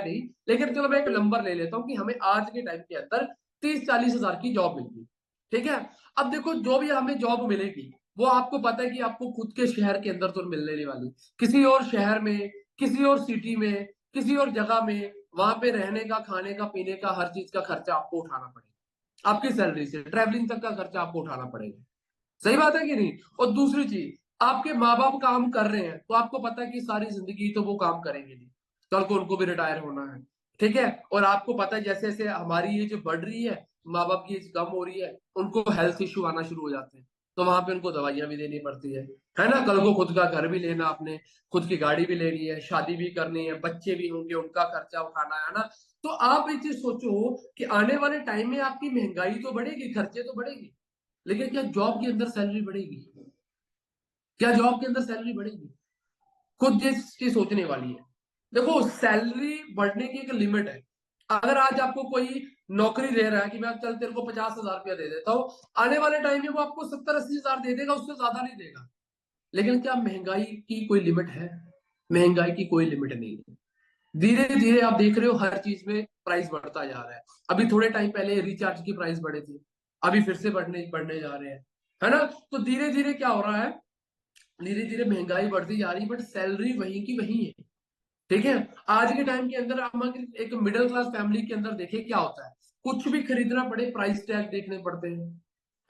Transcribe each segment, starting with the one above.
नहीं, लेकिन चलो मैं एक नंबर ले लेता हूँ कि हमें आज के टाइम के अंदर 30-40 हजार की जॉब मिलती, ठीक है। अब देखो जो भी हमें जॉब मिलेगी वो आपको पता है कि आपको खुद के शहर के अंदर तो मिलने नहीं वाली, किसी और शहर में, किसी और सिटी में, किसी और जगह में, वहां पे रहने का, खाने का, पीने का, हर चीज का खर्चा आपको उठाना पड़ेगा, आपकी सैलरी से ट्रैवलिंग तक का खर्चा आपको उठाना पड़ेगा। सही बात है कि नहीं? और दूसरी चीज, आपके माँ बाप काम कर रहे हैं तो आपको पता है कि सारी जिंदगी तो वो काम करेंगे नहीं, कल को उनको भी रिटायर होना है, ठीक है। और आपको पता है जैसे जैसे हमारी एज बढ़ रही है, माँ बाप की एज कम हो रही है, उनको हेल्थ इश्यू आना शुरू हो जाते हैं, तो वहां पे उनको दवाइयां भी देनी पड़ती है ना। कल को खुद का घर भी लेना, आपने खुद की गाड़ी भी लेनी है, शादी भी करनी है, बच्चे भी होंगे, उनका खर्चा उठाना है ना। तो आप एक चीज सोचो कि आने वाले टाइम में आपकी महंगाई तो बढ़ेगी, खर्चे तो बढ़ेगी, लेकिन क्या जॉब के अंदर सैलरी बढ़ेगी? क्या जॉब के अंदर सैलरी बढ़ेगी? खुद जिस चीज सोचने वाली है। देखो सैलरी बढ़ने की एक लिमिट है। अगर आज आपको कोई नौकरी दे रहा है कि मैं चल तेरे को 50,000 रुपया दे देता हूं, आने वाले टाइम में वो आपको 70-80 हजार दे देगा, उससे ज्यादा नहीं देगा। लेकिन क्या महंगाई की कोई लिमिट है? महंगाई की कोई लिमिट नहीं है। धीरे धीरे आप देख रहे हो हर चीज में प्राइस बढ़ता जा रहा है। अभी थोड़े टाइम पहले रिचार्ज की प्राइस बढ़े थी, अभी फिर से बढ़ने बढ़ने जा रहे हैं, है ना। तो धीरे धीरे क्या हो रहा है, धीरे धीरे महंगाई बढ़ती जा रही है, बट सैलरी वही की वही है, ठीक है। आज के टाइम के अंदर हम अगर एक मिडिल क्लास फैमिली के अंदर देखें क्या होता है, कुछ भी खरीदना पड़े प्राइस टैग देखने पड़ते हैं,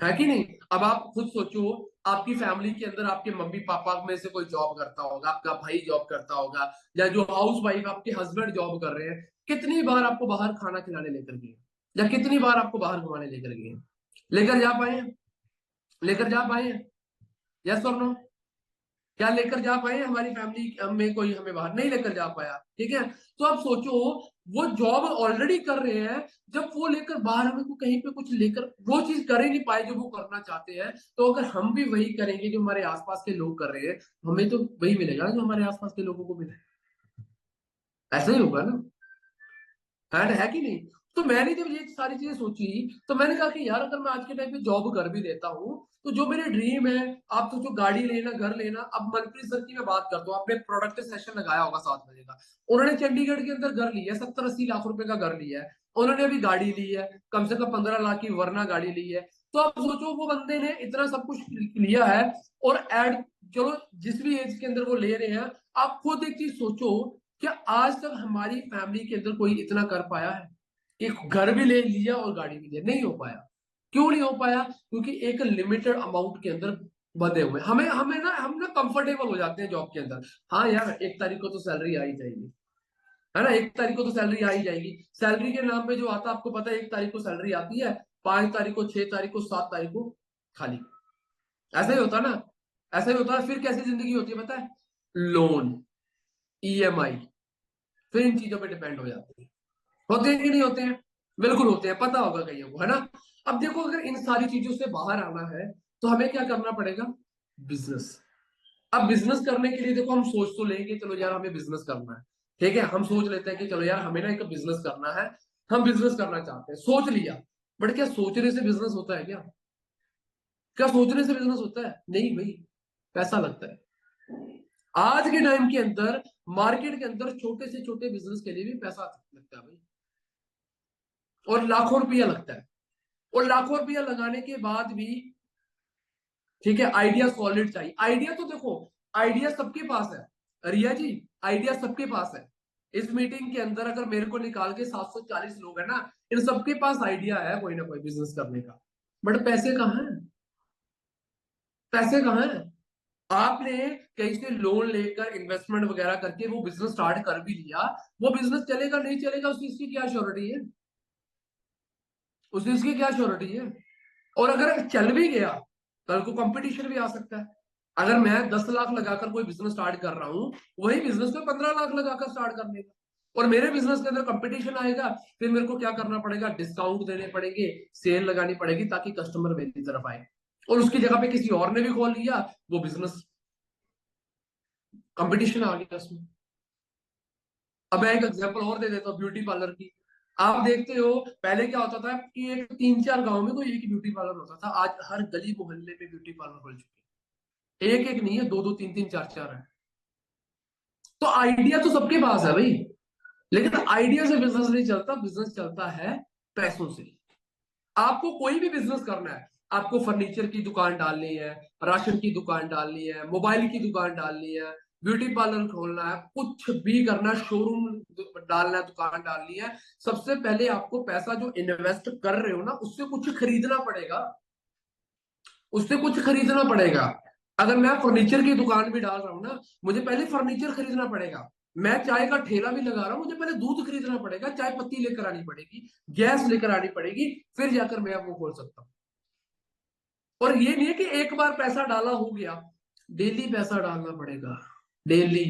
है कि नहीं? अब आप खुद सोचो, आपकी फैमिली के अंदर आपके मम्मी पापा में से कोई जॉब करता होगा, आपका भाई जॉब करता होगा, या जो हाउस वाइफ आपके हस्बैंड जॉब कर रहे हैं, कितनी बार आपको बाहर खाना खिलाने लेकर गए, या कितनी बार आपको बाहर घुमाने लेकर गए? लेकर जा पाए हैं? लेकर जा पाए हैं? यस और नो? क्या लेकर जा पाए? हमारी फैमिली में कोई हमें बाहर नहीं लेकर जा पाया, ठीक है। तो आप सोचो, वो जॉब ऑलरेडी कर रहे हैं, जब वो लेकर बाहर हमें को कहीं पे कुछ लेकर वो चीज कर ही नहीं पाए जो वो करना चाहते हैं, तो अगर हम भी वही करेंगे जो हमारे आसपास के लोग कर रहे हैं, हमें तो वही मिलेगा जो हमारे आसपास के लोगों को मिले। ऐसा ही होगा ना, है कि नहीं? तो मैंने जब ये सारी चीजें सोची, तो मैंने कहा कि यार अगर मैं आज के टाइम पे जॉब कर भी देता हूँ, तो जो मेरे ड्रीम है, आप तो जो गाड़ी लेना, घर लेना, अब मनप्रीत सर की मैं बात करता हूँ, आपने प्रोडक्ट सेशन लगाया होगा 7 बजे का, उन्होंने चंडीगढ़ के अंदर घर लिया है, 70-80 लाख रुपए का घर लिया है, उन्होंने अभी गाड़ी ली है, कम से कम 15 लाख की वरना गाड़ी ली है। तो आप सोचो वो बंदे ने इतना सब कुछ लिया है, और एड, चलो जिस भी एज के अंदर वो ले रहे हैं, आप खुद एक चीज सोचो, क्या आज तक हमारी फैमिली के अंदर कोई इतना कर पाया है? एक घर भी ले लिया और गाड़ी भी ले, नहीं हो पाया। क्यों नहीं हो पाया? क्योंकि एक लिमिटेड अमाउंट के अंदर बंधे हुए हमें हमें ना हम ना कंफर्टेबल हो जाते हैं जॉब के अंदर। हाँ यार 1 तारीख को तो सैलरी आ ही जाएगी, है ना, 1 तारीख को तो सैलरी आ ही जाएगी। सैलरी के नाम पे जो आता है, आपको पता है 1 तारीख को सैलरी आती है, 5 तारीख को, 6 तारीख को, 7 तारीख को खाली। ऐसा ही होता ना, ऐसा ही होता है। फिर कैसी जिंदगी होती है पता है? लोन, ईएमआई, फिर इन चीजों पे डिपेंड हो जाती है। होते हैं कि नहीं होते हैं? बिल्कुल होते हैं, पता होगा कईयों को, है ना। अब देखो अगर इन सारी चीजों से बाहर आना है, तो हमें क्या करना पड़ेगा? बिजनेस। अब बिजनेस करने के लिए देखो हम सोच तो लेंगे, चलो यार हमें बिजनेस करना है, ठीक है, हम सोच लेते हैं कि चलो यार हमें ना एक बिजनेस करना है, हम बिजनेस करना चाहते हैं, सोच लिया। बट क्या सोचने से बिजनेस होता है क्या? क्या सोचने से बिजनेस होता है? नहीं भाई, पैसा लगता है। आज के टाइम के अंदर मार्केट के अंदर छोटे से छोटे बिजनेस के लिए भी पैसा लगता है भाई, और लाखों रुपया लगता है। और लाखों रुपया लगाने के बाद भी, ठीक है, आइडिया सॉलिड चाहिए। आइडिया तो देखो, आइडिया सबके पास है रिया जी, आइडिया सबके पास है। इस मीटिंग के अंदर अगर मेरे को निकाल के 740 लोग है ना, इन सबके पास आइडिया है कोई ना कोई बिजनेस करने का, बट पैसे कहाँ है? पैसे कहाँ है? आपने कहीं से लोन लेकर इन्वेस्टमेंट वगैरह करके वो बिजनेस स्टार्ट कर भी लिया, वो बिजनेस चलेगा नहीं चलेगा उस चीज की क्या श्योरिटी है? उस चीज की क्या श्योरिटी है? और अगर चल भी गया, कल को कंपटीशन भी आ सकता है। अगर मैं 10 लाख लगाकर कोई बिजनेस स्टार्ट कर रहा हूं, वही बिजनेस को 15 लाख लगाकर स्टार्ट कर लेगा, और मेरे बिजनेस के अंदर कंपटीशन आएगा, फिर मेरे को क्या करना पड़ेगा? डिस्काउंट देने पड़ेंगे, सेल लगानी पड़ेगी, ताकि कस्टमर मेरी तरफ आए। और उसकी जगह पे किसी और ने भी खोल लिया वो बिजनेस, कंपटीशन आ गया उसमें। अब मैं एक एग्जांपल और दे देता हूँ ब्यूटी पार्लर की। आप देखते हो पहले क्या होता था कि एक 3-4 गांव में कोई एक ही ब्यूटी पार्लर होता था, आज हर गली मोहल्ले में ब्यूटी पार्लर खुल चुके हैं। एक एक नहीं है, दो दो तीन तीन चार चार है। तो आइडिया तो सबके पास है भाई, लेकिन आइडिया से बिजनेस नहीं चलता, बिजनेस चलता है पैसों से। आपको कोई भी बिजनेस करना है, आपको फर्नीचर की दुकान डालनी है, राशन की दुकान डालनी है, मोबाइल की दुकान डालनी है, ब्यूटी पार्लर खोलना है, कुछ भी करना है, शोरूम डालना है, दुकान डालनी है, सबसे पहले आपको पैसा जो इन्वेस्ट कर रहे हो ना, उससे कुछ खरीदना पड़ेगा, उससे कुछ खरीदना पड़ेगा। अगर मैं फर्नीचर की दुकान भी डाल रहा हूं ना, मुझे पहले फर्नीचर खरीदना पड़ेगा। मैं चाय का ठेला भी लगा रहा हूं, मुझे पहले दूध खरीदना पड़ेगा, चाय पत्ती लेकर आनी पड़ेगी, गैस लेकर आनी पड़ेगी, फिर जाकर मैं वो खोल सकता हूँ। और ये नहीं है कि एक बार पैसा डाला हो गया, डेली पैसा डालना पड़ेगा, डेली।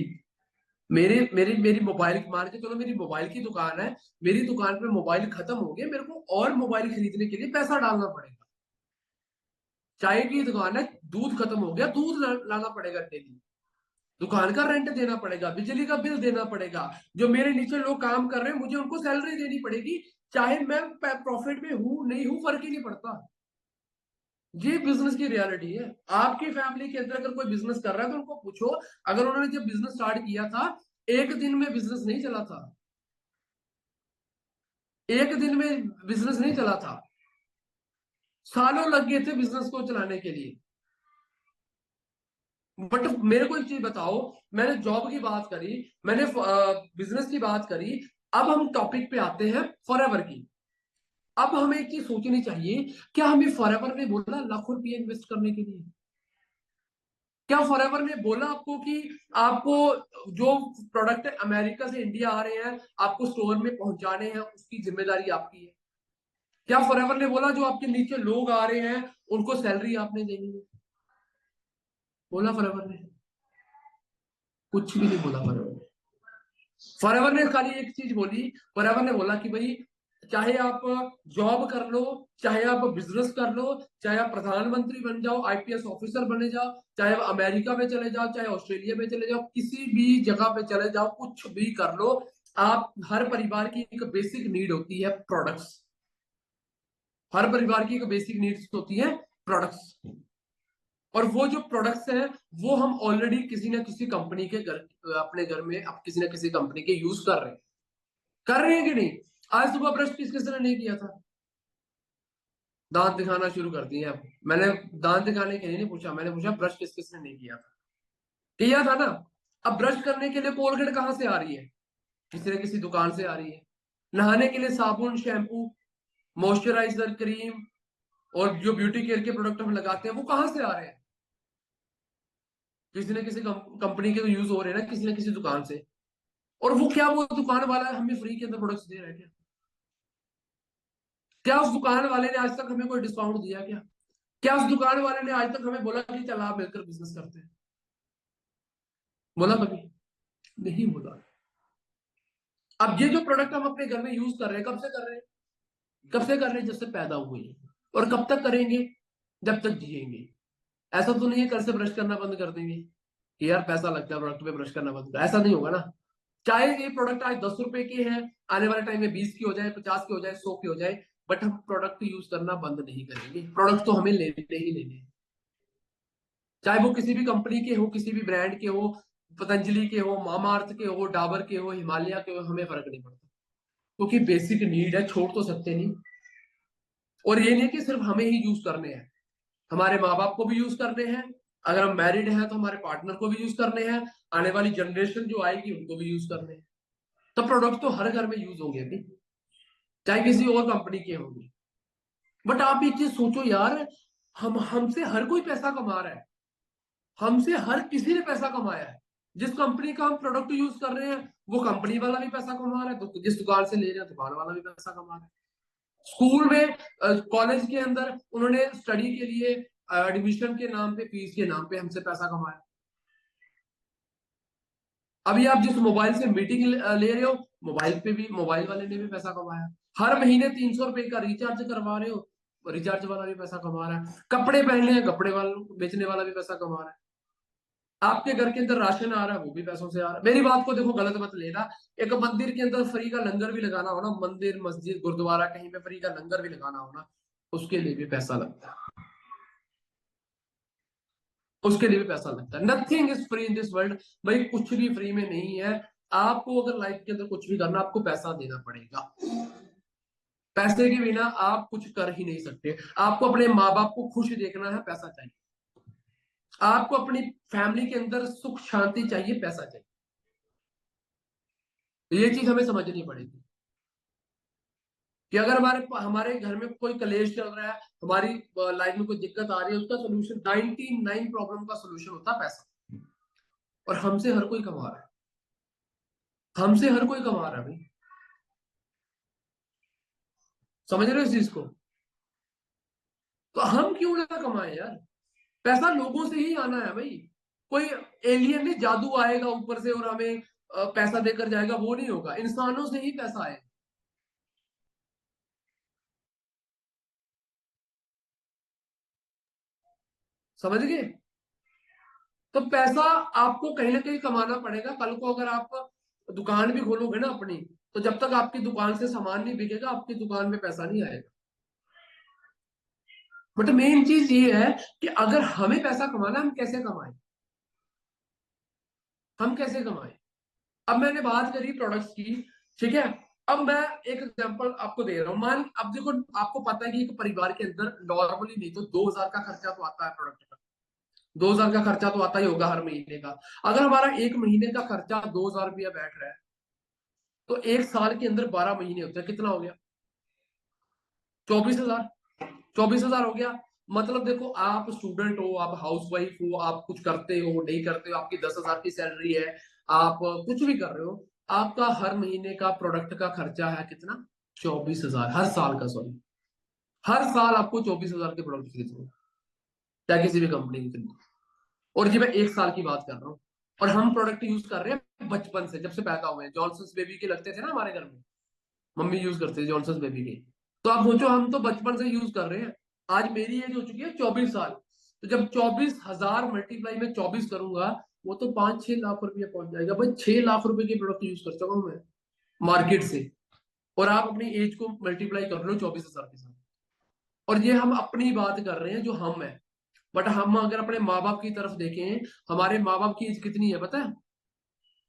मेरी मेरी मेरी मोबाइल मान के चलो, मेरी मोबाइल की दुकान है, मेरी दुकान पे मोबाइल खत्म हो गया, मेरे को और मोबाइल खरीदने के लिए पैसा डालना पड़ेगा। चाय की दुकान है, दूध खत्म हो गया, दूध लाना पड़ेगा डेली, दुकान का रेंट देना पड़ेगा, बिजली का बिल देना पड़ेगा, जो मेरे नीचे लोग काम कर रहे हैं मुझे उनको सैलरी देनी पड़ेगी, चाहे मैं प्रॉफिट में हूं नहीं हूं फर्क ही नहीं पड़ता। ये बिजनेस की रियलिटी है। आपकी फैमिली के अंदर अगर कोई बिजनेस कर रहा है तो उनको पूछो, अगर उन्होंने जब बिजनेस स्टार्ट किया था, एक दिन में बिजनेस नहीं चला था, एक दिन में बिजनेस नहीं चला था, सालों लग गए थे बिजनेस को चलाने के लिए। बट मेरे को एक चीज बताओ, मैंने जॉब की बात करी, मैंने बिजनेस की बात करी, अब हम टॉपिक पे आते हैं फॉरएवर की। अब हमें एक चीज सोचनी चाहिए, क्या हमें फॉरएवर ने बोला लाखों रुपये इन्वेस्ट करने के लिए? क्या फॉरएवर ने बोला आपको कि आपको जो प्रोडक्ट अमेरिका से इंडिया आ रहे हैं आपको स्टोर में पहुंचाने हैं, उसकी जिम्मेदारी आपकी है? क्या फॉरएवर ने बोला जो आपके नीचे लोग आ रहे हैं उनको सैलरी आपने देनी है? बोला फॉरएवर ने? कुछ भी नहीं बोला फॉरएवर ने। फॉरएवर ने खाली एक चीज बोली, फॉरएवर ने बोला कि भाई, चाहे आप जॉब कर लो, चाहे आप बिजनेस कर लो, चाहे आप प्रधानमंत्री बन जाओ, आईपीएस ऑफिसर बने जाओ, चाहे आप अमेरिका में चले जाओ, चाहे ऑस्ट्रेलिया में चले जाओ, किसी भी जगह पे चले जाओ, कुछ भी कर लो, आप हर परिवार की एक बेसिक नीड होती है प्रोडक्ट्स। हर परिवार की एक बेसिक नीड्स होती है प्रोडक्ट्स। और वो जो प्रोडक्ट्स हैं वो हम ऑलरेडी किसी ना किसी कंपनी के घर, अपने घर में अब किसी ना किसी कंपनी के यूज कर रहे हैं। कर रहे हैं कि नहीं? आज सुबह ब्रश किस किस ने नहीं किया था? दांत दिखाना शुरू कर दिए अब। मैंने दांत दिखाने के लिए नहीं पूछा, मैंने पूछा ब्रश किस किस ने नहीं किया था? किया था ना? अब ब्रश करने के लिए कोलगेट कहां से आ रही है? किसी न किसी दुकान से आ रही है। नहाने के लिए साबुन, शैम्पू, मॉइस्चराइजर, क्रीम और जो ब्यूटी केयर के प्रोडक्ट हम लगाते हैं वो कहां से आ रहे हैं? किसी न किसी कंपनी के तो यूज हो रहे हैं ना, किसी न किसी दुकान से। और वो क्या, वो दुकान वाला हमें फ्री के अंदर प्रोडक्ट्स दे रहा है क्या? क्या उस दुकान वाले ने आज तक हमें कोई डिस्काउंट दिया क्या? क्या उस दुकान वाले ने आज तक हमें बोला कि चल आप मिलकर बिजनेस करते हैं? बोला कभी? नहीं बोला। अब ये जो प्रोडक्ट हम अपने घर में यूज कर रहे हैं, कब से कर रहे हैं? कब से कर रहे हैं? जब से पैदा हुए हैं। और कब तक करेंगे? जब तक जिएंगे। ऐसा तो नहीं है कल से ब्रश करना बंद कर देंगे कि यार पैसा लगता है प्रोडक्ट पे, ब्रश करना बंद कर, ऐसा नहीं होगा ना। चाहे ये प्रोडक्ट आज 10 रुपए के हैं, आने वाले टाइम में 20 की हो जाए, 50 की हो जाए, 100 की हो जाए, बट हम प्रोडक्ट यूज करना बंद नहीं करेंगे। प्रोडक्ट तो हमें लेने ही लेने हैं। चाहे वो किसी भी कंपनी के हो, किसी भी ब्रांड के हो, पतंजलि के हो, मामाअर्थ के हो, डाबर के हो, हिमालय के हो, हमें फर्क नहीं पड़ता, क्योंकि बेसिक नीड है, छोड़ तो सकते नहीं। और ये नहीं कि सिर्फ हमें ही यूज करने हैं, हमारे माँ बाप को भी यूज करने हैं, अगर हम मैरिड हैं तो हमारे पार्टनर को भी यूज करने हैं, आने वाली जनरेशन जो आएगी उनको भी यूज करने हैं। तो प्रोडक्ट तो हर घर में यूज होंगे अभी, चाहे किसी और कंपनी के होंगे। बट आप एक चीज सोचो यार, हम हमसे हर कोई पैसा कमा रहा है, हमसे हर किसी ने पैसा कमाया है। जिस कंपनी का हम प्रोडक्ट यूज कर रहे हैं वो कंपनी वाला भी पैसा कमा रहा है, तो जिस दुकान से ले रहे हैं दुकान वाला भी पैसा कमा रहा है। स्कूल में, कॉलेज के अंदर उन्होंने स्टडी के लिए एडमिशन के नाम पे, फीस के नाम पे हमसे पैसा कमाया। अभी आप जिस मोबाइल से मीटिंग ले रहे हो, मोबाइल पे भी, मोबाइल वाले ने भी पैसा कमाया। हर महीने 300 रुपए का रिचार्ज करवा रहे हो, रिचार्ज वाला भी पैसा कमा रहा है। कपड़े पहनने हैं, कपड़े वाला बेचने वाला भी पैसा कमा रहा है। आपके घर के अंदर राशन आ रहा है, वो भी पैसों से आ रहा है। मेरी बात को देखो गलत मत लेना। एक मंदिर के अंदर फ्री का लंगर भी लगाना हो ना, मंदिर, मस्जिद, गुरुद्वारा, कहीं पे फ्री का लंगर भी लगाना हो ना, उसके लिए भी पैसा लगता है। उसके लिए भी पैसा लगता है। Nothing is free in this world. भाई कुछ भी फ्री में नहीं है। आपको अगर लाइफ के अंदर कुछ भी करना, आपको पैसा देना पड़ेगा। पैसे के बिना आप कुछ कर ही नहीं सकते। आपको अपने माँ बाप को खुश देखना है, पैसा चाहिए। आपको अपनी फैमिली के अंदर सुख शांति चाहिए, पैसा चाहिए। ये चीज हमें समझनी पड़ेगी कि अगर हमारे हमारे घर में कोई कलेश चल रहा है, हमारी लाइफ में कोई दिक्कत आ रही है, उसका सोल्यूशन 99 प्रॉब्लम का सोल्यूशन होता है पैसा। और हमसे हर कोई कमा रहा है, हमसे हर कोई कमा रहा है भाई। समझ रहे हो इस चीज को? तो हम क्यों ना कमाए यार? पैसा लोगों से ही आना है भाई। कोई एलियन नहीं जादू आएगा ऊपर से और हमें पैसा देकर जाएगा, वो नहीं होगा। इंसानों से ही पैसा आए। समझ गए? तो पैसा आपको कहीं ना कहीं कमाना पड़ेगा। कल को अगर आप दुकान भी खोलोगे ना अपनी, तो जब तक आपकी दुकान से सामान नहीं बिकेगा, आपकी दुकान में पैसा नहीं आएगा। बट मेन चीज ये है कि अगर हमें पैसा कमाना, हम कैसे कमाएं? हम कैसे कमाएं? अब मैंने बात करी प्रोडक्ट्स की, ठीक है। अब मैं एक एग्जांपल आपको दे रहा हूँ। मान, अब देखो, आपको पता है कि एक परिवार के अंदर नॉर्मली नहीं तो 2000 का खर्चा तो आता है प्रोडक्ट का। 2000 का खर्चा तो आता ही होगा हर महीने का। अगर हमारा एक महीने का खर्चा 2000 रुपया बैठ रहा है, तो एक साल के अंदर 12 महीने होते हैं, कितना हो गया? 24,000। 24,000 हो गया। मतलब देखो, आप स्टूडेंट हो, आप हाउस वाइफ हो, आप कुछ करते हो नहीं करते हो, आपकी 10,000 की सैलरी है, आप कुछ भी कर रहे हो, आपका हर महीने का प्रोडक्ट का खर्चा है कितना? 24,000 हर साल का, सॉरी। हर साल आपको 24,000 के प्रोडक्ट खरीदने हैं, चाहे किसी भी कंपनी की खरीदो। और जी मैं एक साल की बात कर रहा हूँ। और हम प्रोडक्ट यूज कर रहे हैं बचपन से, जब से पैदा हुए हैं। जॉनसन्स बेबी के लगते थे ना हमारे घर में, मम्मी यूज करते थे जॉनसन्स बेबी के। तो आप सोचो, हम तो बचपन से यूज कर रहे हैं। आज मेरी एज हो चुकी है 24 साल। तो जब 24,000 मल्टीप्लाई में 24 करूंगा, वो तो 5-6 लाख रुपया पहुंच जाएगा भाई। 6 लाख रुपए के प्रोडक्ट यूज कर चुका हूं मैं मार्केट से। और आप अपनी एज को मल्टीप्लाई कर लो 24,000 के साथ। और ये हम अपनी बात कर रहे हैं जो हम है। बट हम अगर अपने माँ बाप की तरफ देखें, हमारे माँ बाप की एज कितनी है पता है?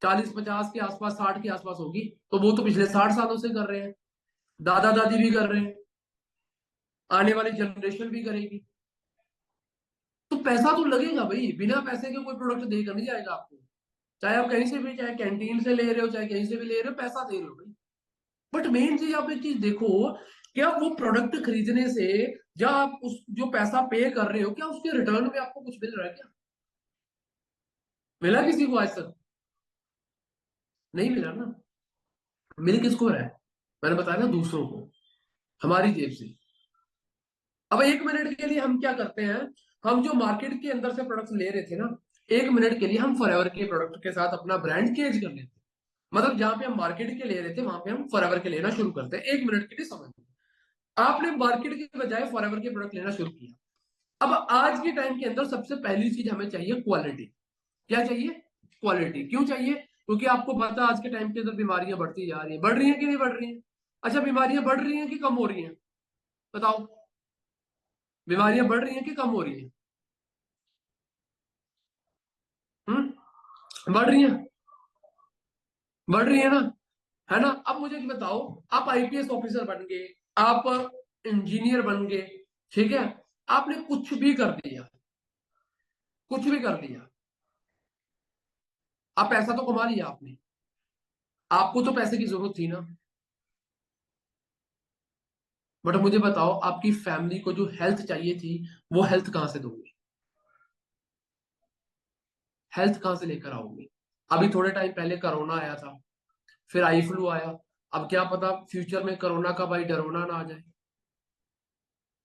40-50 के आसपास, 60 के आसपास होगी। तो वो तो पिछले 60 सालों से कर रहे हैं। दादा दादी भी कर रहे हैं, आने वाली जनरेशन भी करेगी। तो पैसा तो लगेगा भाई। बिना पैसे के कोई प्रोडक्ट देकर नहीं जाएगा आपको। चाहे आप कहीं से भी, चाहे कैंटीन से ले रहे हो, चाहे कहीं से भी ले रहे हो, पैसा दे रहे हो भाई। बट मेन चीज, आप एक चीज देखो, क्या वो प्रोडक्ट खरीदने से, या आप उस जो पैसा पे कर रहे हो, क्या उसके रिटर्न में आपको कुछ मिल रहा है क्या? मिला किसी को आज तक? नहीं मिला ना। मिल किसको रहा है? मैंने बताया ना, दूसरों को, हमारी जेब से। अब 1 मिनट के लिए हम क्या करते हैं, हम जो मार्केट के अंदर से प्रोडक्ट ले रहे थे ना, 1 मिनट के लिए हम फॉरएवर के प्रोडक्ट के साथ अपना ब्रांड चेंज कर लेते हैं। मतलब जहां पे हम मार्केट के ले रहे थे, वहां पे हम फॉरएवर के लेना शुरू करते हैं 1 मिनट के लिए, समझ लो। आपने मार्केट के बजाय फॉरएवर के प्रोडक्ट लेना शुरू किया। अब आज के टाइम के अंदर सबसे पहली चीज हमें चाहिए क्वालिटी। क्या चाहिए? क्वालिटी। क्यों चाहिए? क्योंकि आपको पता है आज के टाइम के अंदर बीमारियां बढ़ती जा रही है। बढ़ रही है कि नहीं बढ़ रही है? अच्छा, बीमारियां बढ़ रही हैं कि कम हो रही हैं? बताओ। बीमारियां बढ़ रही हैं कि कम हो रही हैं? बढ़ रही हैं। बढ़ रही है ना? है ना? अब मुझे बताओ, आप आईपीएस ऑफिसर बन गए, आप इंजीनियर बन गए, ठीक है, आपने कुछ भी कर दिया, कुछ भी कर दिया, आप पैसा तो कमा लिया आपने। आपको तो पैसे की जरूरत थी ना। बट मुझे बताओ, आपकी फैमिली को जो हेल्थ चाहिए थी, वो हेल्थ कहां से दोगे? हेल्थ कहां से लेकर आओगे? अभी थोड़े टाइम पहले कोरोना आया था, फिर आई फ्लू आया। अब क्या पता फ्यूचर में कोरोना का भाई डरोना ना आ जाए।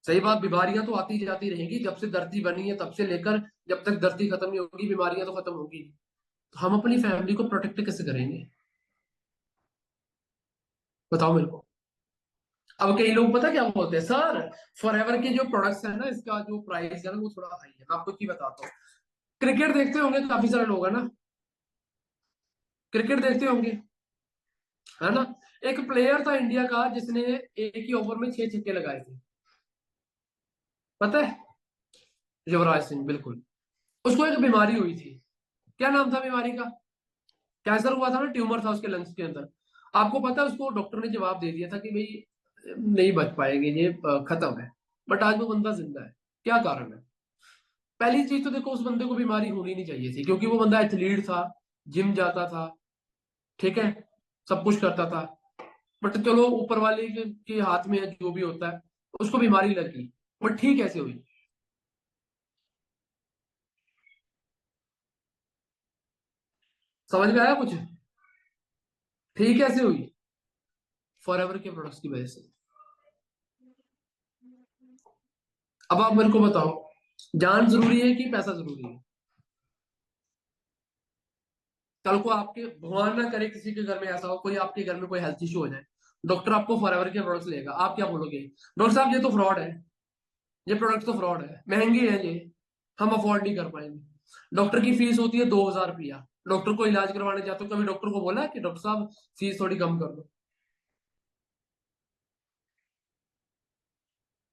सही बात, बीमारियां तो आती जाती रहेंगी। जब से धरती बनी है तब से लेकर जब तक धरती खत्म नहीं होगी, बीमारियां तो खत्म होगी। तो हम अपनी फैमिली को प्रोटेक्ट कैसे करेंगे? बताओ मेरे को। अब कई लोग पता क्या बोलते हैं, सर फॉरएवर के जो प्रोडक्ट्स है ना, इसका जो प्राइस है ना, वो थोड़ा हाई है। मैं आपको की बताता हूँ। क्रिकेट देखते होंगे काफी सारे लोग, है ना? क्रिकेट देखते होंगे, है ना? एक प्लेयर था इंडिया का जिसने एक ही ओवर में 6 छक्के लगाए थे। पता है? युवराज सिंह, बिल्कुल। उसको एक बीमारी हुई थी। क्या नाम था बीमारी का? कैंसर हुआ था ना, ट्यूमर था उसके लंग्स के अंदर। आपको पता है उसको डॉक्टर ने जवाब दे दिया था कि भाई नहीं बच पाएंगे, ये खत्म है। बट आज वो बंदा जिंदा है। क्या कारण है? पहली चीज तो देखो, उस बंदे को बीमारी होनी नहीं चाहिए थी, क्योंकि वो बंदा एथलीट था, जिम जाता था, ठीक है, सब कुछ करता था। बट चलो ऊपर वाले के हाथ में है, जो भी होता है। उसको बीमारी लगी। बट ठीक कैसे हुई? समझ में आया कुछ? ठीक कैसे हुई? फॉरएवर के प्रोडक्ट्स की वजह से। अब आप मेरे को बताओ, जान जरूरी है कि पैसा जरूरी है? कल को आपके, भगवान ना करे किसी के घर में ऐसा हो, कोई आपके घर में कोई हेल्थ इशू हो जाए, डॉक्टर आपको फॉरएवर के प्रोडक्ट्स लेगा, आप क्या बोलोगे? डॉक्टर साहब ये तो फ्रॉड है, ये प्रोडक्ट तो फ्रॉड है, महंगे हैं ये, हम अफोर्ड नहीं कर पाएंगे। डॉक्टर की फीस होती है 2,000 रुपया। डॉक्टर को इलाज करवाने जाते हो, कभी डॉक्टर को बोला कि डॉक्टर साहब फीस थोड़ी कम कर दो?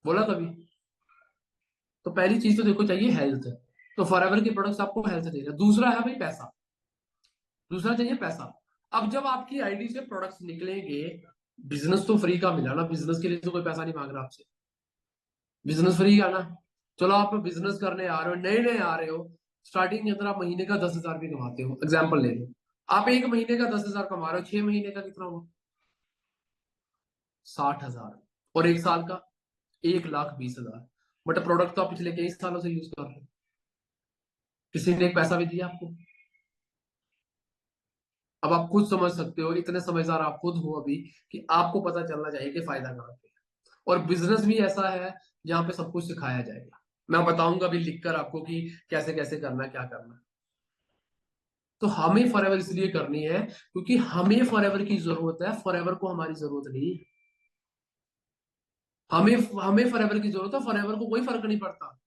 बोला कभी? तो पहली चीज तो देखो चाहिए हेल्थ। तो फॉरएवर के प्रोडक्ट्स आपको हेल्थ देगा। दूसरा है भाई पैसा। दूसरा चाहिए पैसा। अब जब आपकी आईडी से प्रोडक्ट्स निकलेंगे, बिजनेस तो फ्री का मिला ना, बिजनेस के लिए तो कोई पैसा नहीं मांग रहा आपसे। बिजनेस फ्री का ना। चलो आप बिजनेस करने आ रहे हो, नए नए आ रहे हो, स्टार्टिंग के अंदर आप महीने का 10,000 भी कमाते हो, एग्जाम्पल ले लो। आप एक महीने का 10,000 कमा रहे हो, 6 महीने का कितना हुआ? 60,000। और एक साल का 1,20,000। बट प्रोडक्ट तो आप पिछले कई सालों से यूज कर रहे हो, किसी ने एक पैसा भी दिया आपको? अब आप खुद समझ सकते हो, इतने समझदार आप खुद हो अभी, कि आपको पता चलना चाहिए कि फायदा कहाँ पे है। और बिजनेस भी ऐसा है जहाँ पे सब कुछ सिखाया जाएगा। मैं बताऊंगा अभी लिखकर आपको कि कैसे कैसे करना है, क्या करना है। तो हमें फॉरएवर इसलिए करनी है क्योंकि हमें फॉरएवर की जरूरत है, फॉरएवर को हमारी जरूरत नहीं है। हमें हमें फॉरएवर की जरूरत है, फॉरएवर को कोई फर्क नहीं पड़ता।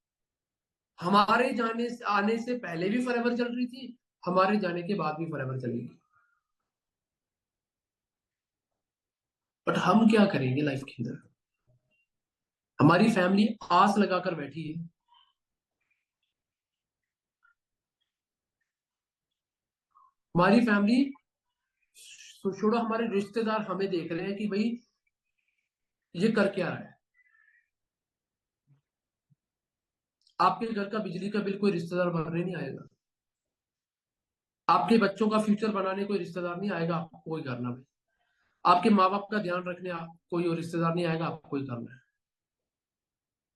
हमारे जाने आने से पहले भी फॉरएवर चल रही थी, हमारे जाने के बाद भी फॉरएवर चलेगी। बट हम क्या करेंगे लाइफ के अंदर? हमारी फैमिली आस लगाकर बैठी है। हमारी फैमिली, छोड़ो, हमारे रिश्तेदार हमें देख रहे हैं कि भाई ये कर क्या रहा है। आपके घर का बिजली का बिल कोई रिश्तेदार भरने नहीं आएगा। आपके बच्चों का फ्यूचर बनाने कोई रिश्तेदार नहीं आएगा, आपको ही करना है। आपके माँ बाप का ध्यान रखने आप कोई और रिश्तेदार नहीं आएगा, आपको ही करना है।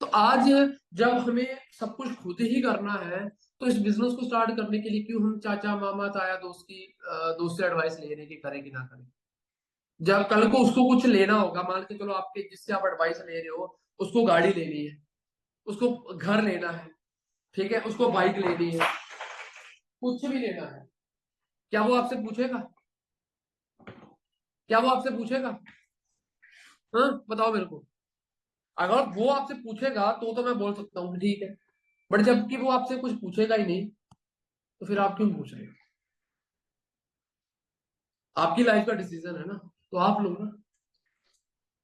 तो आज जब हमें सब कुछ खुद ही करना है, तो इस बिजनेस को स्टार्ट करने के लिए क्यों हम चाचा मामा ताया दोस्त की दोस्त से एडवाइस ले रहे हैं कि करें कि ना करें? जब कल को उसको कुछ लेना होगा, मान के चलो आपके जिससे आप एडवाइस ले रहे हो, उसको गाड़ी लेनी है, उसको घर लेना है, ठीक है, उसको बाइक लेनी है, कुछ भी लेना है, क्या वो आपसे पूछेगा? क्या वो आपसे पूछेगा? हाँ बताओ मेरे को। अगर वो आपसे पूछेगा तो मैं बोल सकता हूँ कि ठीक है। बट जबकि वो आपसे कुछ पूछेगा ही नहीं, तो फिर आप क्यों पूछ रहे हो? आपकी लाइफ का डिसीजन है ना, तो आप लो ना।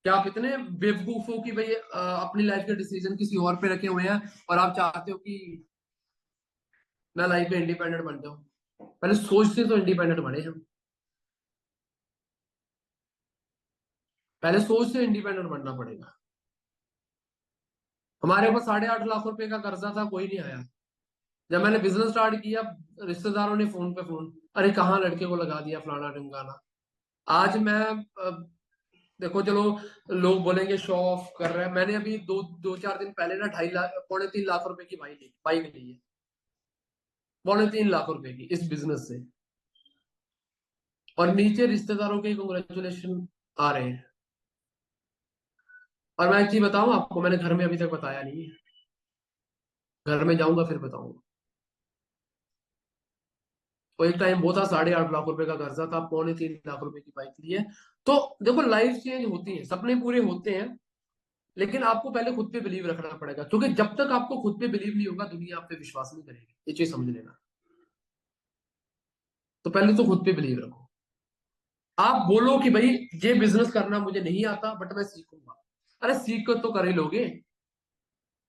क्या आप इतने बेवकूफ हो कि भाई अपनी लाइफ के डिसीजन किसी और पे रखे हुए हैं, और आप चाहते हो कि मैं लाइफ में इंडिपेंडेंट बन जाऊं? पहले सोचते तो इंडिपेंडेंट बने हम। पहले सोच से इंडिपेंडेंट बनना पड़ेगा। हमारे पास 8.5 लाख रुपए का कर्जा था, कोई नहीं आया। जब मैंने बिजनेस स्टार्ट किया, रिश्तेदारों ने फोन पे फोन, अरे कहाँ लड़के को लगा दिया, फलाना ढिमकाना। आज मैं देखो चलो, लोग बोलेंगे शो ऑफ कर रहे हैं, मैंने अभी दो दो चार दिन पहले ना 2.5 लाख, 3.5 लाख रुपए की बाइक ली है। 3.5 लाख रुपए की इस बिजनेस से। और नीचे रिश्तेदारों के कंग्रेचुलेशन आ रहे हैं। और मैं एक चीज बताऊं आपको, मैंने घर में अभी तक बताया नहीं है। घर में जाऊंगा फिर बताऊंगा। तो एक टाइम वो था, 8.5 लाख रुपए का कर्जा था, 3.25 लाख रुपए की बाइक ली है। तो देखो लाइफ चेंज होती है, सपने पूरे होते हैं, लेकिन आपको पहले खुद पे बिलीव रखना पड़ेगा, क्योंकि जब तक आपको खुद पे बिलीव नहीं होगा, दुनिया आप पे विश्वास नहीं करेगी, ये चीज समझ लेना। तो पहले तो खुद पे बिलीव रखो। आप बोलो कि भाई ये बिजनेस करना मुझे नहीं आता, बट मैं सीखूंगा। अरे सीख कर तो कर ही लोगे।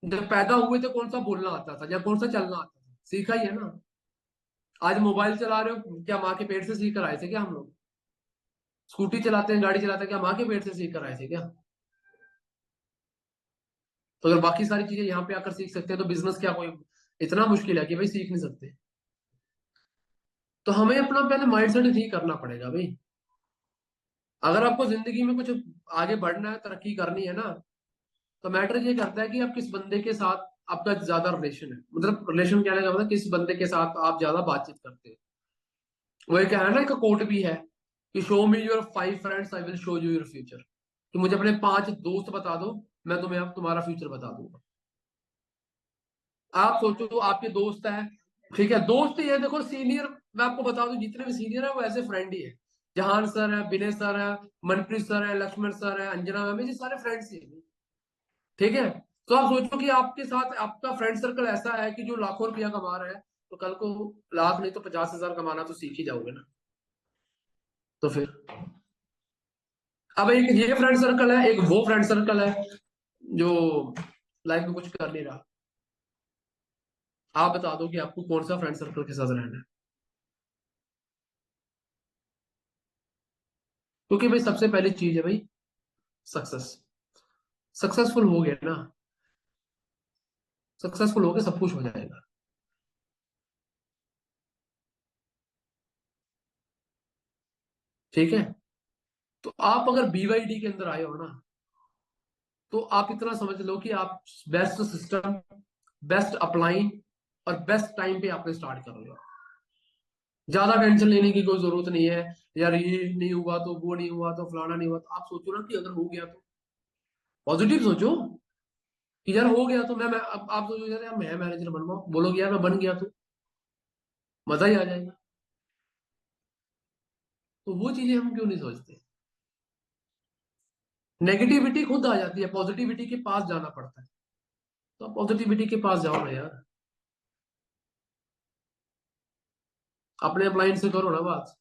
जब पैदा हुए थे कौन सा बोलना आता था या कौन सा चलना आता था? सीखा ही है ना। आज मोबाइल चला रहे हो, क्या माँ के पेट से सीख कर आए थे क्या हम लोग? स्कूटी चलाते हैं, गाड़ी चलाते हैं, क्या माँ के पेट से सीख कर आए थे क्या? तो अगर बाकी सारी चीजें यहाँ पे आकर सीख सकते हैं तो बिजनेस क्या कोई इतना मुश्किल है कि भाई सीख नहीं सकते? तो हमें अपना पहले माइंडसेट ठीक करना पड़ेगा भाई। अगर आपको जिंदगी में कुछ आगे बढ़ना है, तरक्की करनी है ना, तो मैटर ये करता है कि आप किस बंदे के साथ आपका ज्यादा रिलेशन है। मतलब रिलेशन कहने का मतलब किस बंदे के साथ आप ज्यादा बातचीत करते हैं। वो एक है ना, एक कोट भी है कि show me your 5 friends I will show you your future. कि मुझे अपने 5 दोस्त बता दो, मैं तुम्हें अब तुम्हारा फ्यूचर बता दूंगा। आप सोचो तो आपके दोस्त है, ठीक है, दोस्त ही है, देखो सीनियर, मैं आपको बता दूं जितने भी सीनियर है वो ऐसे फ्रेंड ही है। जहान सर है, विनय सर है, मनप्रीत सर है, लक्ष्मण सर है, अंजना मैम है, ये सारे फ्रेंड्स ही हैं। ठीक है। तो आप सोचो कि आपके साथ आपका फ्रेंड सर्कल ऐसा है कि जो लाखों रुपया कमा रहा है, तो कल को लाख नहीं तो 50,000 कमाना तो सीख ही जाओगे ना। तो फिर अब एक ये फ्रेंड सर्कल है, एक वो फ्रेंड सर्कल है जो लाइफ में कुछ कर नहीं रहा। आप बता दो कि आपको कौन सा फ्रेंड सर्कल के साथ रहना है। क्योंकि भाई सबसे पहली चीज है भाई सक्सेस। सक्सेसफुल हो गया ना, सक्सेसफुल हो गया सब कुछ हो जाएगा। ठीक है। तो आप अगर BYD के अंदर आए हो ना, तो आप इतना समझ लो कि आप बेस्ट सिस्टम, बेस्ट अप्लाइन और बेस्ट टाइम पे आपने स्टार्ट कर लिया। ज्यादा टेंशन लेने की कोई जरूरत नहीं है। यार ये नहीं हुआ तो वो नहीं हुआ तो फलाना नहीं हुआ, तो आप सोचो ना कि अगर हो गया तो पॉजिटिव सोचो कि यार हो गया तो मैं अब आप सोचो यार मैं मैनेजर बन रहा हूँ, बोलोगे यार मैं बन गया तो मजा ही आ जाएगा। तो वो चीजें हम क्यों नहीं सोचते? नेगेटिविटी खुद आ जाती है, पॉजिटिविटी के पास जाना पड़ता है। तो पॉजिटिविटी के पास जाओ ना यार। अपने अपलाइन से करो ना बात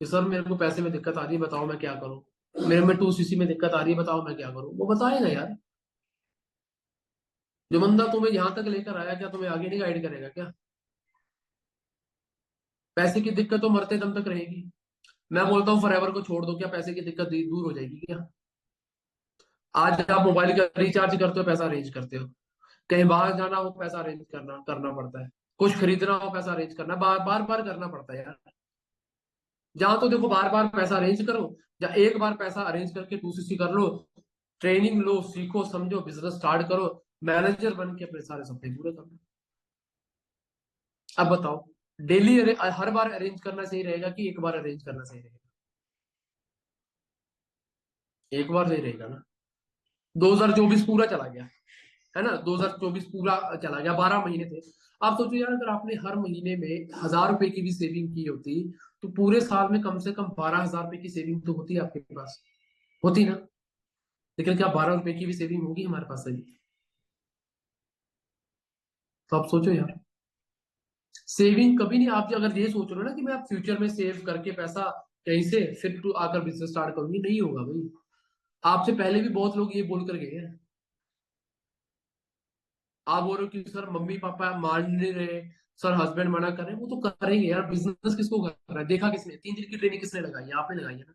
कि सर मेरे को पैसे में दिक्कत आ रही है, बताओ मैं क्या करूं। मेरे में 2cc में दिक्कत आ रही है, बताओ मैं क्या करूं। वो बताएगा यार। जो बंदा तुम्हें यहां तक लेकर आया, क्या तुम्हें आगे नहीं गाइड करेगा क्या? पैसे की दिक्कत तो मरते दम तक रहेगी। मैं बोलता हूँ फॉरएवर को छोड़ दो, क्या पैसे की दिक्कत दूर हो जाएगी क्या? आज आप मोबाइल का रिचार्ज करते हो, पैसा अरेंज करते हो। कहीं बाहर जाना हो, पैसा अरेंज करना करना पड़ता है। कुछ खरीदना हो, पैसा अरेंज करना बार बार बार करना पड़ता है यार। जहां तो देखो बार बार पैसा अरेंज करो, या एक बार पैसा अरेंज करके 2cc कर लो, ट्रेनिंग लो, सीखो, समझो, बिजनेस स्टार्ट करो, मैनेजर बन के अपने सारे सपने पूरे कर लो। अब बताओ, डेली हर बार अरेंज करना सही रहेगा कि एक बार अरेंज करना सही रहेगा? एक बार सही रहेगा ना। 2024 पूरा चला गया, है ना, 2024 पूरा चला गया, 12 महीने थे। आप सोचो यार, अगर आपने हर महीने में 1,000 रुपए की भी सेविंग की होती, तो पूरे साल में कम से कम 12,000 रुपए की सेविंग तो होती है आपके पास, होती ना। लेकिन क्या 12 रुपए की भी सेविंग होगी हमारे पास अभी? तो आप सोचो यार, सेविंग कभी नहीं। आप अगर ये सोच रहे हो ना कि मैं आप फ्यूचर में सेव करके पैसा कहीं से फिर टू आकर बिजनेस स्टार्ट करूंगी, नहीं होगा भाई। आपसे पहले भी बहुत लोग ये बोल कर गए हैं। आप बोल रहे हो कि सर मम्मी पापा मान नहीं रहे, सर हस्बैंड मना कर रहे हैं, वो तो करेंगे यार। बिजनेस किसको कर रहा है देखा किसने? 3 दिन की ट्रेनिंग किसने लगाई है? आपने लगाई है ना।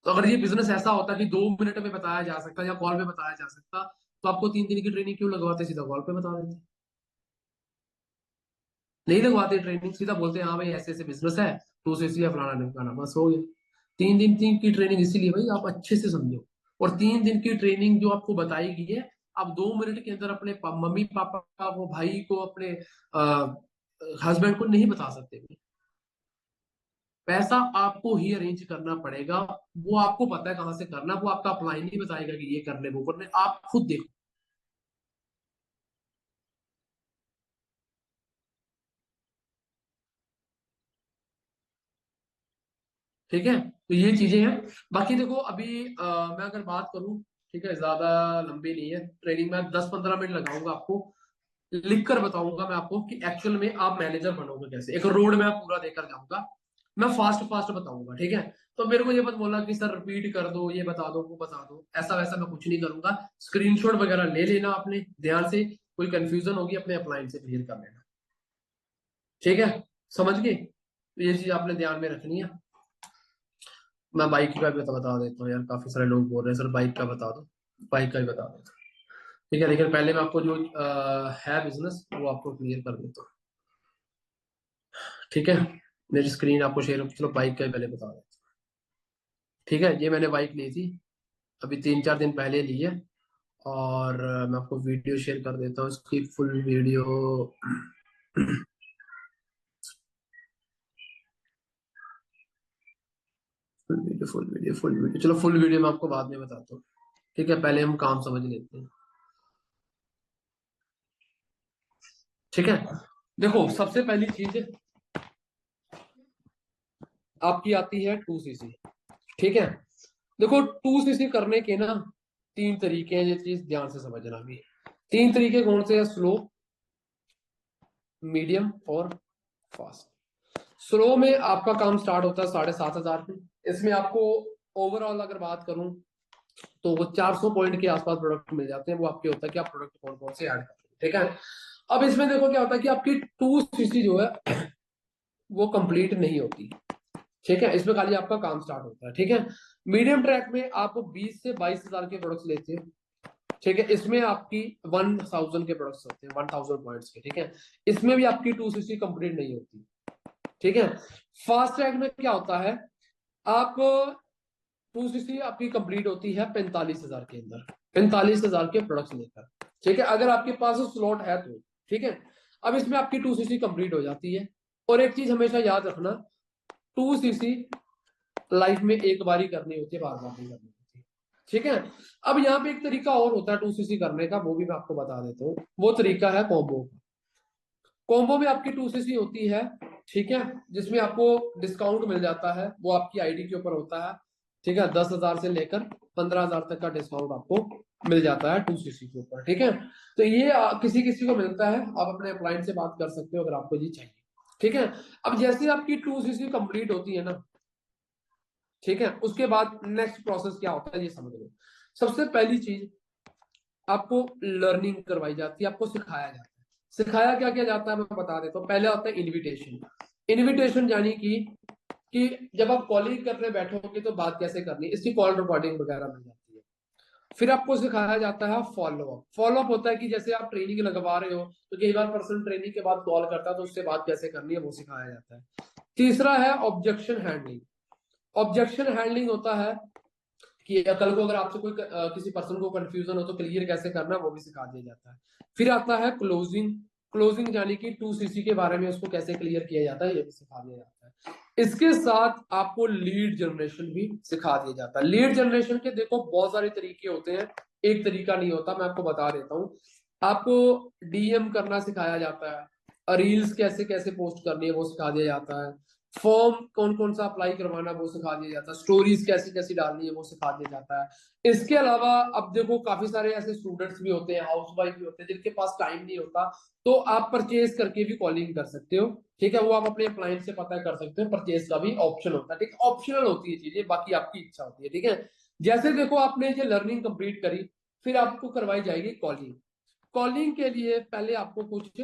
तो अगर ये बिजनेस ऐसा होता कि 2 मिनट में बताया जा सकता या कॉल पे बताया जा सकता, तो आपको 3 दिन की ट्रेनिंग क्यों लगवाते? सीधा कॉल पे बता देते। नहीं लगवाते ट्रेनिंग, सीधा बोलते हैं हाँ भाई ऐसे ऐसे बिजनेस है, तो उसे या फलाना ढिमकाना, बस हो गया। 3 दिन की ट्रेनिंग इसीलिए भाई आप अच्छे से समझो। और 3 दिन की ट्रेनिंग जो आपको बताई गई है, आप 2 मिनट के अंदर अपने मम्मी पापा वो भाई को, अपने हस्बैंड को नहीं बता सकते। पैसा आपको ही अरेंज करना पड़ेगा। वो आपको पता है कहां से करना, वो आपका अप्लाई नहीं बताएगा कि ये करने वो करने, आप खुद देखो। ठीक है, तो ये चीजें हैं। बाकी देखो अभी मैं अगर बात करूं, ठीक है, ज्यादा लंबी नहीं है ट्रेनिंग में, 10-15 मिनट लगाऊंगा आपको, लिख कर बताऊंगा मैं आपको कि एक्चुअल में आप मैनेजर बनोगे कैसे। एक रोड मैं पूरा देकर जाऊंगा, मैं फास्ट फास्ट बताऊंगा, ठीक है। तो मेरे को ये मत बोलना कि सर रिपीट कर दो, ये बता दो, वो बता दो, ऐसा वैसा मैं कुछ नहीं करूंगा। स्क्रीनशॉट वगैरह ले लेना अपने ध्यान से, कोई कंफ्यूजन होगी अपने अप्लायंस से क्लियर कर लेना। ठीक है। समझ गए? तो ये चीज आपने ध्यान में रखनी है। मैं बाइक का भी बता देता हूँ यार, काफी सारे लोग बोल रहे हैं सर बाइक का बता दो, बाइक का भी बता देता हूँ। ठीक है, लेकिन पहले मैं आपको जो है बिजनेस वो आपको क्लियर कर देता हूँ। ठीक है, मेरी स्क्रीन आपको शेयर, चलो बाइक का ही पहले बता देता हूँ। ठीक है, ये मैंने बाइक ली थी अभी 3-4 दिन पहले ली है, और मैं आपको वीडियो शेयर कर देता हूँ इसकी फुल वीडियो। फुल वीडियो चलो, फुल वीडियो मैं आपको बाद में बताता हूँ। ठीक है, पहले हम काम समझ लेते हैं। ठीक है, देखो सबसे पहली चीज आपकी आती है 2cc। ठीक है, देखो 2cc करने के ना 3 तरीके हैं, ये चीज ध्यान से समझना भी। 3 तरीके कौन से हैं? स्लो, मीडियम और फास्ट। स्लो में आपका काम स्टार्ट होता है 7,500 पे। इसमें आपको ओवरऑल अगर बात करूं तो वो 400 पॉइंट के आसपास प्रोडक्ट मिल जाते हैं। वो आपके होता है कि आप प्रोडक्ट कौन कौन से ऐड करते हैं। ठीक है, अब इसमें देखो क्या होता है कि आपकी 2cc जो है वो कंप्लीट नहीं होती। ठीक है, इसमें खाली आपका काम स्टार्ट होता है। ठीक है, मीडियम ट्रैक में आप 20 से 22 हजार के प्रोडक्ट्स लेते हैं। ठीक है, इसमें आपकी 1000 के प्रोडक्ट्स होते हैं, 1000 पॉइंट्स के। ठीक है, इसमें भी आपकी 2cc कंप्लीट नहीं होती। ठीक है, फास्ट ट्रैक में क्या होता है, आप 2cc आपकी कंप्लीट होती है 45 हजार के अंदर, 45 हजार के प्रोडक्ट्स लेकर। ठीक है, अगर आपके पास स्लॉट है तो। ठीक है, अब इसमें आपकी 2cc कंप्लीट हो जाती है। और एक चीज हमेशा याद रखना, 2cc लाइफ में एक बार ही करनी होती है, बार बार नहीं करनी होती। ठीक है, अब यहाँ पे एक तरीका और होता है 2cc करने का, वो भी मैं आपको बता देता हूँ। वो तरीका है कॉम्बो। कॉम्बो में आपकी 2cc होती है। ठीक है, जिसमें आपको डिस्काउंट मिल जाता है, वो आपकी आईडी के ऊपर होता है। ठीक है, 10,000 से लेकर 15,000 तक का डिस्काउंट आपको मिल जाता है 2cc के ऊपर। ठीक है, तो ये किसी किसी को मिलता है, आप अपने क्लाइंट से बात कर सकते हो अगर आपको ये चाहिए। ठीक है, अब जैसे आपकी 2cc कंप्लीट होती है ना, ठीक है, उसके बाद नेक्स्ट प्रोसेस क्या होता है ये समझ लो। सबसे पहली चीज आपको लर्निंग करवाई जाती है, आपको सिखाया जाता है। सिखाया क्या क्या जाता है मैं बता देता हूँ। पहले होता है इनविटेशन। इनविटेशन यानी कि जब आप कॉलिंग करने बैठोगे तो बात कैसे करनी है, इसकी कॉल रिकॉर्डिंग वगैरह मिल जाती है। फिर आपको सिखाया जाता है फॉलोअप। फॉलोअप होता है कि जैसे आप ट्रेनिंग लगवा रहे हो तो कई बार पर्सन ट्रेनिंग के बाद कॉल करता है तो उससे बात कैसे करनी है वो सिखाया जाता है। तीसरा है ऑब्जेक्शन हैंडलिंग। ऑब्जेक्शन हैंडलिंग होता है कि कल को अगर आपसे कोई किसी पर्सन को कंफ्यूजन हो तो क्लियर कैसे करना है वो भी सिखा दिया जाता है। फिर आता है क्लोजिंग। क्लोजिंग यानी कि 2cc के बारे में उसको कैसे क्लियर किया जाता है ये भी सिखा दिया जाता है। इसके साथ आपको लीड जनरेशन भी सिखा दिया जाता है। लीड जनरेशन के देखो बहुत सारे तरीके होते हैं, एक तरीका नहीं होता, मैं आपको बता देता हूँ। आपको डीएम करना सिखाया जाता है, रील्स कैसे कैसे पोस्ट करनी है वो सिखा दिया जाता है, फॉर्म कौन कौन सा अप्लाई करवाना वो सिखा दिया जाता है, स्टोरीज कैसी कैसी डालनी है वो सिखा दिया जाता है। इसके अलावा अब देखो काफी सारे ऐसे स्टूडेंट्स भी होते हैं, हाउस वाइफ भी होते हैं जिनके पास टाइम नहीं होता, तो आप परचेज करके भी कॉलिंग कर सकते हो। ठीक है, वो आप अपने क्लाइंट से पता कर सकते हो, परचेज का भी ऑप्शन होता है। ठीक, ऑप्शनल होती है चीजें, बाकी आपकी इच्छा होती है। ठीक है, जैसे देखो आपने ये लर्निंग कंप्लीट करी, फिर आपको करवाई जाएगी कॉलिंग। कॉलिंग के लिए पहले आपको कुछ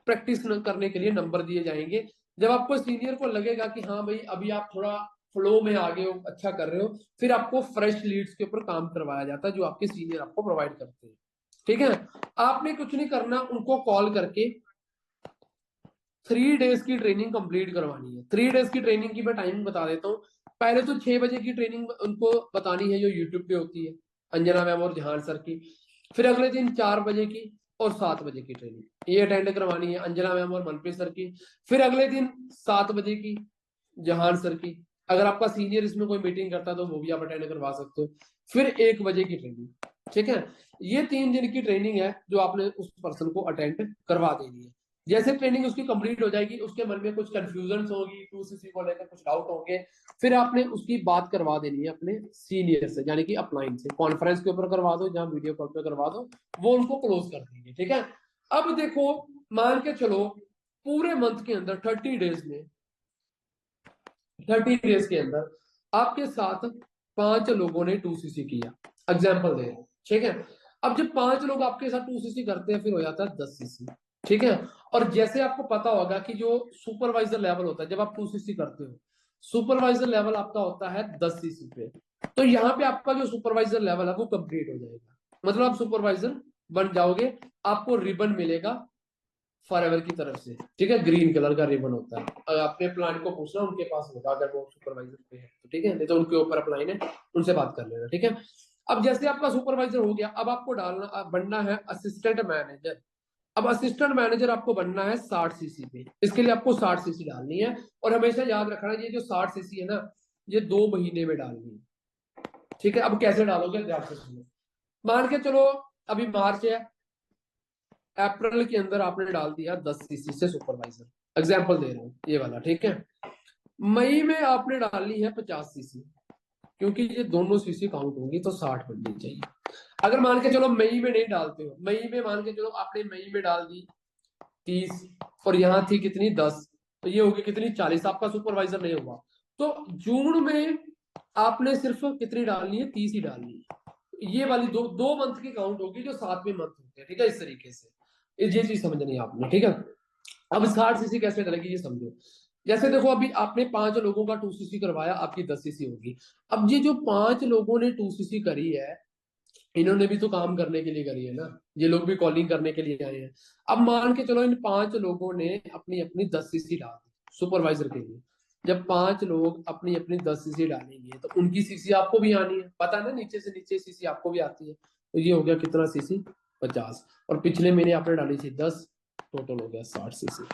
प्रैक्टिस करने के लिए नंबर दिए जाएंगे। जब आपको सीनियर को लगेगा कि हाँ भाई अभी आप थोड़ा फ्लो में आ गए हो, अच्छा कर रहे हो, फिर आपको फ्रेश लीड्स के ऊपर काम करवाया जाता है जो आपके सीनियर आपको प्रोवाइड करते हैं। ठीक है, आपने कुछ नहीं करना, उनको कॉल करके 3 डेज की ट्रेनिंग कंप्लीट करवानी है। 3 डेज की ट्रेनिंग की मैं टाइमिंग बता देता हूँ। पहले तो 6 बजे की ट्रेनिंग उनको बतानी है जो यूट्यूब पे होती है, अंजना मैम और जहान सर की। फिर अगले दिन 4 बजे की और 7 बजे की ट्रेनिंग ये अटेंड करवानी है, अंजना मैम और मनप्रीत सर की। फिर अगले दिन 7 बजे की जहान सर की। अगर आपका सीनियर इसमें कोई मीटिंग करता है तो वो भी आप अटेंड करवा सकते हो। फिर 1 बजे की ट्रेनिंग। ठीक है, ये 3 दिन की ट्रेनिंग है जो आपने उस पर्सन को अटेंड करवा देनी है। जैसे ट्रेनिंग उसकी कंप्लीट हो जाएगी, उसके मन में कुछ कंफ्यूजन होगी, 2cc को लेकर कुछ डाउट होंगे, फिर आपने उसकी बात करवा देनी है अपने सीनियर से, यानी कि अपलाइन से। कॉन्फ्रेंस के ऊपर करवा दो, जहां वीडियो कॉल पे करवा दो, वो उनको क्लोज कर देंगे। ठीक है, अब देखो मान के चलो पूरे मंथ के अंदर 30 डेज के अंदर आपके साथ 5 लोगों ने 2cc किया, एग्जाम्पल दे रहे हैं। ठीक है, अब जब 5 लोग आपके साथ 2cc करते हैं फिर हो जाता है 10cc। ठीक है। और जैसे आपको पता होगा कि जो सुपरवाइजर लेवल होता है, जब आप 2cc करते हो, सुपरवाइजर लेवल आपका होता है 10cc पे, तो यहाँ पे आपका जो सुपरवाइजर लेवल है वो कंप्लीट हो जाएगा, मतलब आप सुपरवाइजर बन जाओगे। आपको रिबन मिलेगा फॉरएवर की तरफ से, ठीक है, ग्रीन कलर का रिबन होता है। अगर अपने प्लांट को पूछना, उनके पास होगा अगर वो सुपरवाइजर पे है तो, ठीक है, नहीं तो उनके ऊपर अपलाइन है, उनसे बात कर लेना, ठीक है। अब जैसे आपका सुपरवाइजर हो गया, अब आपको डालना बनना है असिस्टेंट मैनेजर। अब असिस्टेंट मैनेजर आपको बनना है 60cc पे, इसके लिए आपको 60cc डालनी है। और हमेशा याद रखना, ये जो 60cc है ना, ये 2 महीने में डालनी है, ठीक है। अब कैसे डालोगे ध्यान से सुनो। मान के चलो अभी मार्च है, अप्रैल के अंदर आपने डाल दिया 10cc से सुपरवाइजर, एग्जाम्पल दे रहा हूँ ये वाला, ठीक है। मई में आपने डालनी है 50cc, क्योंकि ये दोनों सीसी काउंट होंगी तो 60 बननी चाहिए। अगर मान के चलो मई में नहीं डालते हो, मई में मान के चलो आपने मई में डाल दी 30, और यहाँ थी कितनी 10, तो ये होगी कितनी 40, आपका सुपरवाइजर नहीं हुआ। तो जून में आपने सिर्फ कितनी डालनी है, 30 ही डालनी है। ये वाली दो दो मंथ की काउंट होगी जो 7वें मंथ होते हैं, ठीक है, इस तरीके से। ये चीज समझनी है आपने, ठीक है। अब 60cc कैसे करेगी ये समझो। जैसे देखो अभी आपने 5 लोगों का 2cc करवाया, आपकी 10cc होगी। अब ये जो 5 लोगों ने 2cc करी है, इन्होंने भी तो काम करने के लिए करी है ना, ये लोग भी कॉलिंग करने के लिए आए हैं। अब मान के चलो इन 5 लोगों ने अपनी अपनी 10cc डाल दी सुपरवाइजर के लिए। जब 5 लोग अपनी अपनी 10cc डालेंगे तो उनकी सीसी आपको भी आनी है, पता है ना, नीचे से नीचे सीसी आपको भी आती है। तो ये हो गया कितना सीसी, 50। और पिछले महीने आपने डाली थी 10, टोटल हो गया 60cc।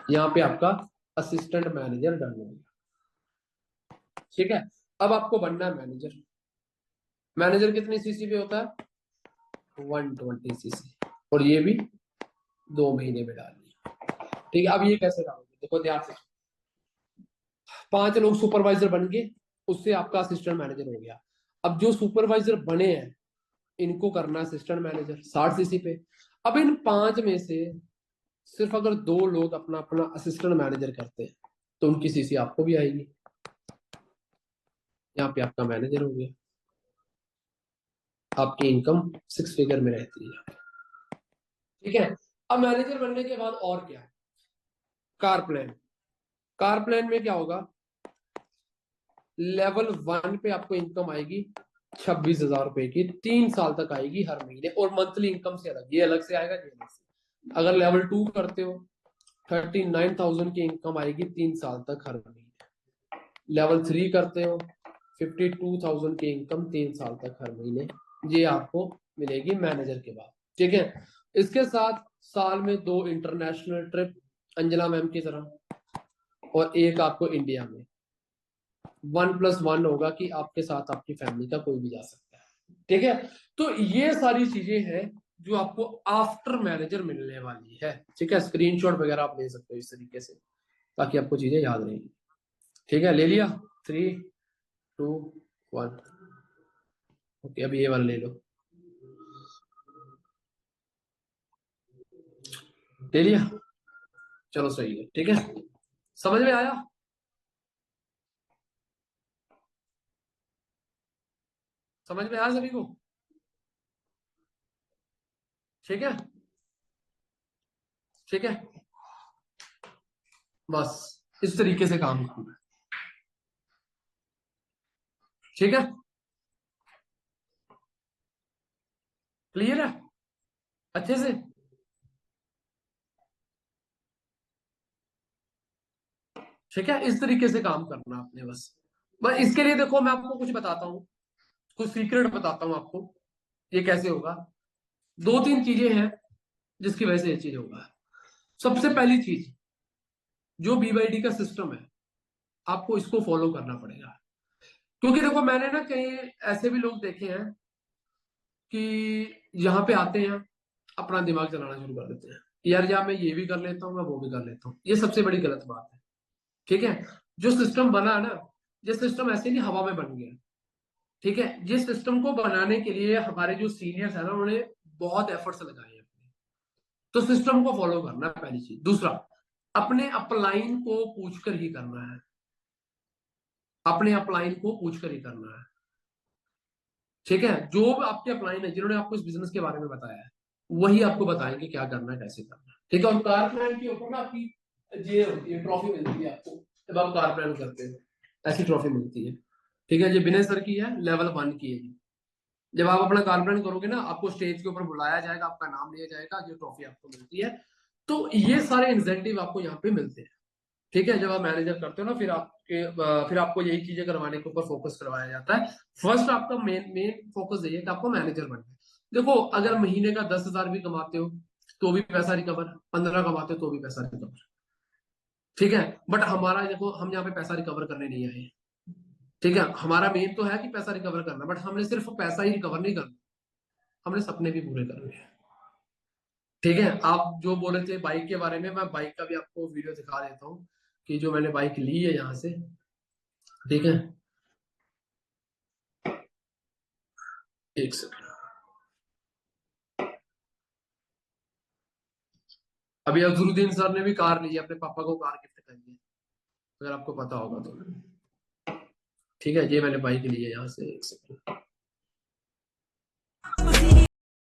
यहाँ पे आपका असिस्टेंट मैनेजर डन हो गया, ठीक है। अब आपको बनना है मैनेजर। मैनेजर कितनी सीसी पे होता है, 120cc, और ये भी 2 महीने में डालनी है, ठीक है। अब ये कैसे डालोगे, देखो ध्यान से। 5 लोग सुपरवाइजर बन गए, उससे आपका असिस्टेंट मैनेजर हो गया। अब जो सुपरवाइजर बने हैं, इनको करना असिस्टेंट मैनेजर 60cc पे। अब इन 5 में से सिर्फ अगर 2 लोग अपना अपना असिस्टेंट मैनेजर करते हैं तो उनकी सीसी आपको भी आएगी। यहाँ पे आपका मैनेजर हो गया, आपकी इनकम 6 फिगर में रहती है, ठीक है। अब मैनेजर बनने के बाद और क्या है, कार प्लान। कार प्लान में क्या होगा, लेवल 1 पे आपको इनकम आएगी 26,000 रुपए की, 3 साल तक आएगी हर महीने, और मंथली इनकम से अलग, ये अलग से आएगा, ये अलग से। अगर लेवल 2 करते हो, 39,000 की इनकम आएगी 3 साल तक हर महीने। लेवल 3 करते हो, 52,000 की इनकम 3 साल तक हर महीने, ये आपको मिलेगी मैनेजर के बाद, ठीक है। इसके साथ साल में 2 इंटरनेशनल ट्रिप, अंजना मैम की तरह, और एक आपको इंडिया में। 1+1 होगा कि आपके साथ आपकी फैमिली का कोई भी जा सकता है, ठीक है। तो ये सारी चीजें हैं जो आपको आफ्टर मैनेजर मिलने वाली है, ठीक है। स्क्रीनशॉट वगैरह आप ले सकते हो इस तरीके से, ताकि आपको चीजें याद रहेंगी, ठीक है। ले लिया, 3, 2, 1। ओके, अभी ये वाला ले लो, ले लिया, चलो सही है, ठीक है। समझ में आया, समझ में आया सभी को, ठीक है, ठीक है। बस इस तरीके से काम करना है, ठीक है। क्लियर है अच्छे से। ठीक है, इस तरीके से काम करना आपने, बस इसके लिए देखो मैं आपको कुछ बताता हूँ, कुछ सीक्रेट बताता हूँ आपको, ये कैसे होगा। 2-3 चीजें हैं जिसकी वजह से ये चीज होगा। सबसे पहली चीज, जो BYD का सिस्टम है, आपको इसको फॉलो करना पड़ेगा। क्योंकि देखो मैंने ना कई ऐसे भी लोग देखे हैं कि यहाँ पे आते हैं, अपना दिमाग चलाना शुरू कर देते हैं, यार या मैं ये भी कर लेता हूँ, मैं वो भी कर लेता हूँ। ये सबसे बड़ी गलत बात है, ठीक है। जो सिस्टम बना है ना, ये सिस्टम ऐसे नहीं हवा में बन गया, ठीक है। जिस सिस्टम को बनाने के लिए हमारे जो सीनियर्स है ना, उन्होंने बहुत एफर्ट्स लगाए हैं अपने, तो सिस्टम को फॉलो करना है पहली चीज। दूसरा, अपने अपलाइन को पूछकर ही करना है, अपने अपलाइन को पूछकर ही करना है, ठीक है। जो भी आपके अपलाइन है, जिन्होंने आपको इस बिजनेस के बारे में बताया है, वही आपको बताएंगे क्या करना है कैसे करना है, ठीक है। और कार प्लान के ऊपर ना आपकी ये होती है, ट्रॉफी मिलती है आपको जब आप कार प्लान करते हैं, ऐसी ट्रॉफी मिलती है, ठीक है। ये विनय सर की है, लेवल 1 की है ये। जब आप अपना कार प्लान करोगे ना, आपको स्टेज के ऊपर बुलाया जाएगा, आपका नाम लिया जाएगा, ये ट्रॉफी आपको मिलती है। तो ये सारे इंसेंटिव आपको यहाँ पे मिलते हैं, ठीक है। जब आप मैनेजर करते हो ना, फिर आपको यही चीजें करवाने के ऊपर फोकस करवाया जाता है। फर्स्ट आपका मेन मेन फोकस यही है कि आपको मैनेजर बनना है। देखो, अगर महीने का 10,000 भी कमाते हो तो भी पैसा रिकवर, 15 कमाते हो तो भी पैसा रिकवर, ठीक है। बट हमारा देखो, हम यहाँ पे पैसा रिकवर करने नहीं आए, ठीक है। हमारा मेन तो है कि पैसा रिकवर करना, बट हमने सिर्फ पैसा ही रिकवर नहीं करना, हमने सपने भी पूरे करने हैं, ठीक है। आप जो बोले थे बाइक के बारे में, मैं बाइक का भी आपको वीडियो दिखा देता हूँ कि जो मैंने बाइक ली है यहाँ से, ठीक है। एक सेकंड। अभी अजरुद्दीन सर ने भी कार ली है, अपने पापा को कार गिफ्ट करी है, अगर आपको पता होगा तो, ठीक है। ये मैंने बाइक ली है यहाँ से, एक सेकंड।